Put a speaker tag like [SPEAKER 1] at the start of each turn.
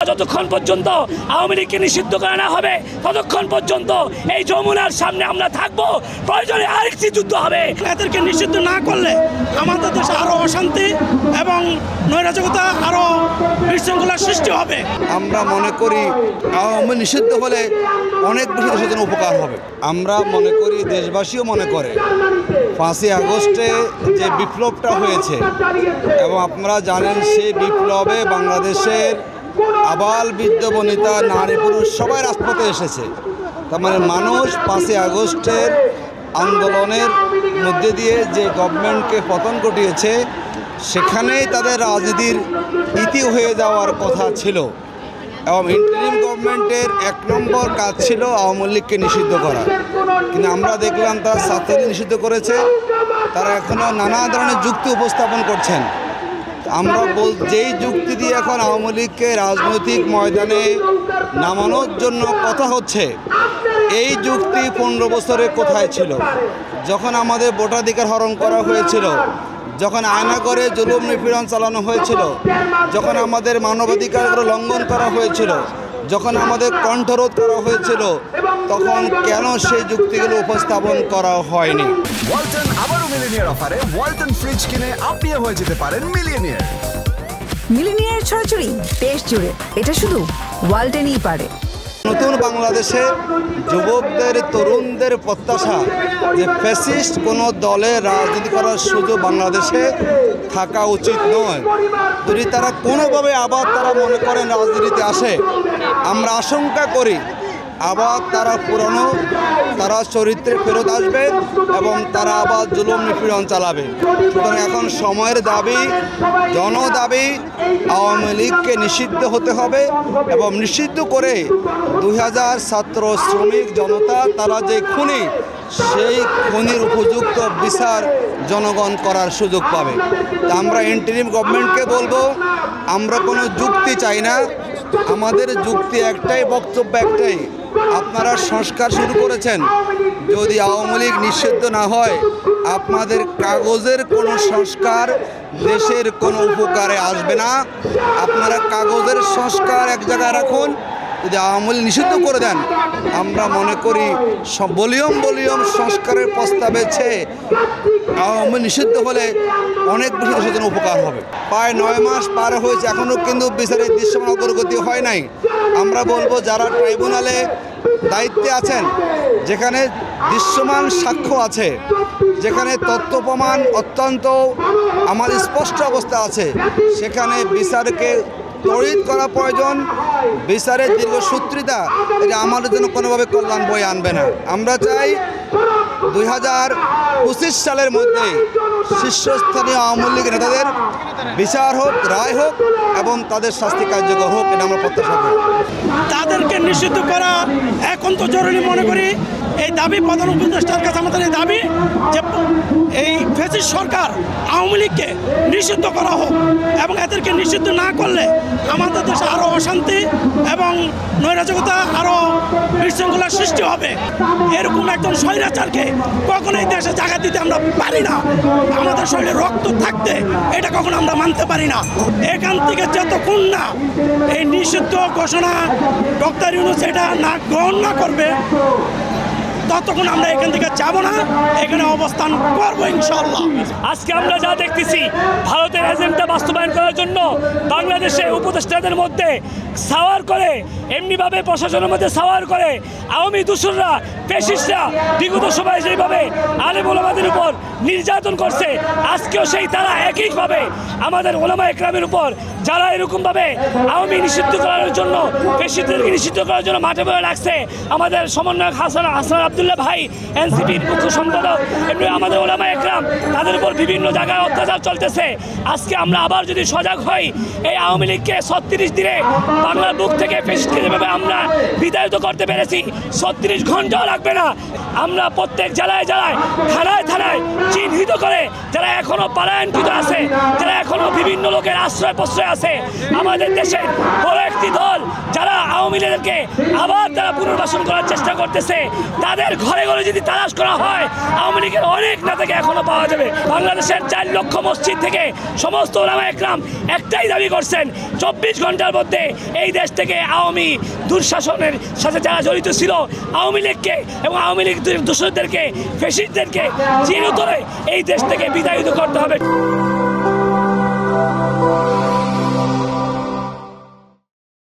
[SPEAKER 1] যতক্ষণ পর্যন্ত আওয়ামী লীগকে নিষিদ্ধ করা না হবে ততক্ষণ পর্যন্ত এই যমুনার সামনে আমরা থাকবো। প্রয়োজনে আরেকটি যুদ্ধ হবে।
[SPEAKER 2] এদেরকে নিষিদ্ধ না করলে আমাদের দেশে আরো অশান্তি এবং নৈরাজ্যতা আরো বিশৃঙ্খলার সৃষ্টি হবে।
[SPEAKER 3] আমরা মনে করি আওয়ামী নিষিদ্ধ হলে অনেক বেশি দেশের জন্য উপকার হবে। আমরা মনে করি, দেশবাসীও মনে করে, 5ই আগস্টে যে বিপ্লবটা হয়েছে এবং আপনারা জানেন সেই বিপ্লবে বাংলাদেশের আবাল বৃদ্ধ বনিতা নারী পুরুষ সবাই রাজপথে এসেছে। তার মানে মানুষ 5ই আগস্টের আন্দোলনের মধ্যে দিয়ে যে গভর্নমেন্টকে পতন ঘটিয়েছে সেখানেই তাদের রাজনীতির ইতি হয়ে যাওয়ার কথা ছিল এবং ইন্টারিম গভর্নমেন্টের 1 নম্বর কাজ ছিল আওয়ামী লীগকে নিষিদ্ধ করা। কিন্তু আমরা দেখলাম তারা ছাত্রলীগ নিষিদ্ধ করেছে, তারা এখনও নানা ধরনের যুক্তি উপস্থাপন করছেন। আমরা যেই যুক্তি দিয়ে এখন আওয়ামী লীগকে রাজনৈতিক ময়দানে নামানোর জন্য কথা হচ্ছে, এই যুক্তি 15 বছরে কোথায় ছিল? যখন আমাদের ভোটাধিকার হরণ করা হয়েছিল, যখন আয়না করে জুলুম নিপীড়ন চালানো হয়েছিল, যখন আমাদের মানবাধিকারগুলো লঙ্ঘন করা হয়েছিল, যখন আমাদের কণ্ঠরোধ করা হয়েছিল, তখন কেন সেই যুক্তিগুলো উপস্থাপন করা হয়নি?
[SPEAKER 4] ওয়ালটন আবারও মিলিনিয়ার অফারে ওয়ালটন ফ্রিজ কিনে আপনিও হয়ে যেতে পারেন মিলিয়নিয়ার।
[SPEAKER 5] মিলিনিয়ার ছড়াছড়ি দেশ জুড়ে, এটা শুধু ওয়ালটনই পারে।
[SPEAKER 3] নতুন বাংলাদেশে যুবকদের, তরুণদের প্রত্যাশা যে ফ্যাসিস্ট কোনো দলের রাজনীতি করার সুযোগ বাংলাদেশে থাকা উচিত নয়। যদি তারা কোনোভাবে আবার তারা মনে করেন রাজনীতিতে আসে, আমরা আশঙ্কা করি আবার তারা পুরনো তারা চরিত্রে ফেরত আসবে এবং তারা আবার জুলুম নিপীড়ন চালাবে। সুতরাং এখন সময়ের দাবি, জনদাবি, আওয়ামী লীগকে নিষিদ্ধ হতে হবে এবং নিষিদ্ধ করে 2000 ছাত্র শ্রমিক জনতা তারা যে খুনি, সেই খুনির উপযুক্ত বিচার জনগণ করার সুযোগ পাবে। তা আমরা ইন্টারিম গভর্নমেন্টকে বলবো, আমরা কোনো যুক্তি চাই না, আমাদের যুক্তি একটাই, বক্তব্য একটাই, আপনারা সংস্কার শুরু করেছেন, যদি আওয়ামী লীগ নিষিদ্ধ না হয় আপনাদের কাগজের কোনো সংস্কার দেশের কোনো উপকারে আসবে না। আপনারা কাগজের সংস্কার এক জায়গায় রাখুন, যদি আওয়ামী লীগ নিষিদ্ধ করে দেন আমরা মনে করি বলিয়ম সংস্কারের প্রস্তাবে চেয়ে আওয়ামী নিষিদ্ধ হলে অনেক বেশি দেশের জন্য উপকার হবে। প্রায় 9 মাস পার হয়েছে, এখনও কিন্তু বিচারের দৃশ্যমান অগ্রগতি হয় নাই। আমরা বলবো যারা ট্রাইব্যুনালে দায়িত্বে আছেন, যেখানে দৃশ্যমান সাক্ষ্য আছে, যেখানে তথ্য প্রমাণ অত্যন্ত আমার স্পষ্ট অবস্থা আছে, সেখানে বিচারকে তড়িৎ করা প্রয়োজন। বিচারের দীর্ঘসূত্রিতা এটা আমাদের জন্য কোনোভাবে কল্যাণ বয়ে আনবে না। আমরা চাই 2025 সালের মধ্যে শীর্ষস্থানীয় আওয়ামী লীগ নেতাদের বিচার হোক, রায় হোক এবং তাদের শাস্তি কার্যকর হোক, এটা আমরা প্রত্যাশা করি।
[SPEAKER 2] তাদেরকে নিষিদ্ধ করা এখন তো জরুরি মনে করি। এই দাবি প্রধান উপদেষ্টার কাছে আমাদের এই দাবি যে এই ফ্যাসিস্ট সরকার আওয়ামী লীগকে নিষিদ্ধ করা হোক এবং এদেরকে নিষিদ্ধ না করলে আমাদের দেশে আরও অশান্তি এবং নৈরাজ্যতা আরও বিশৃঙ্খলার সৃষ্টি হবে। এরকম একজন স্বৈরাচারকে কখনোই দেশে জায়গা দিতে আমরা পারি না। আমাদের শরীরে রক্ত থাকতে এটা কখনো আমরা মানতে পারি না। এখান থেকে যতক্ষণ না এই নিষিদ্ধ ঘোষণা ডক্টর ইউনূস এটা না গ্রহণ না করবে ততক্ষণ আমরা এখান থেকে যাব না, এখানে অবস্থান করবো ইনশাআল্লাহ।
[SPEAKER 1] আজকে আমরা যা দেখতেছি, ভারতের এজেন্ডা বাস্তবায়ন করার জন্য বাংলাদেশে উপদেষ্টাদের মধ্যে সাওয়ার করে, এমনিভাবে প্রশাসনের মধ্যে সাওয়ার করে আওয়ামী দূষররা, ফ্যাসিস্টরা বিগত সময়ে যেইভাবে আলেম ওলামাদের উপর নির্যাতন করছে, আজকেও সেই তারা একইভাবে আমাদের ওলামা একরামের উপর যারা এরকমভাবে আওয়ামী নিষিদ্ধ করার জন্য, ফ্যাসিস্টদেরকে নিষিদ্ধ করার জন্য মাঠে পড়ে রাখছে। আমাদের সমন্বয়ক হাসান আব্দুল্লাহ ভাই, এনসিপির মুখ্য সম্পাদক, এমনি আমাদের ওলামা একরাম, তাদের উপর বিভিন্ন জায়গায় অত্যাচার চলতেছে। আজকে আমরা আবার যদি সজাগ হই, এই আওয়ামী লীগকে 36 দিনে বাংলার বুক থেকে ফ্যাসিস্টকে যেভাবে আমরা বিতাড়িত করতে পেরেছি, 36 ঘন্টাও লাগবে না। আমরা প্রত্যেক জেলায় জেলায়, থানায় থানায় চিহ্নিত করে যারা এখনো পলায়নকৃত আছে, যারা এখনো বিভিন্ন লোকের আশ্রয় প্রশ্রয় আছে, আমাদের দেশের বড় একটি দল যারা আওয়ামী লীগকে আবার তারা পুনর্বাসন করার চেষ্টা করতেছে। তাদের ঘরে ঘরে যদি তালাশ করা হয় আওয়ামী লীগের অনেক নেতাকে এখনো পাওয়া যাবে। বাংলাদেশের 4 লক্ষ মসজিদ থেকে সমস্ত ওলামা একরাম একটাই দাবি করছেন, 24 ঘন্টার মধ্যে এই দেশ থেকে আওয়ামী দুঃশাসনের সাথে যারা জড়িত ছিল আওয়ামী লীগকে এবং আওয়ামী লীগ দোষরদেরকে, ফ্যাসিস্টদেরকে চিরতরে এই দেশ থেকে বিতাড়িত করতে হবে।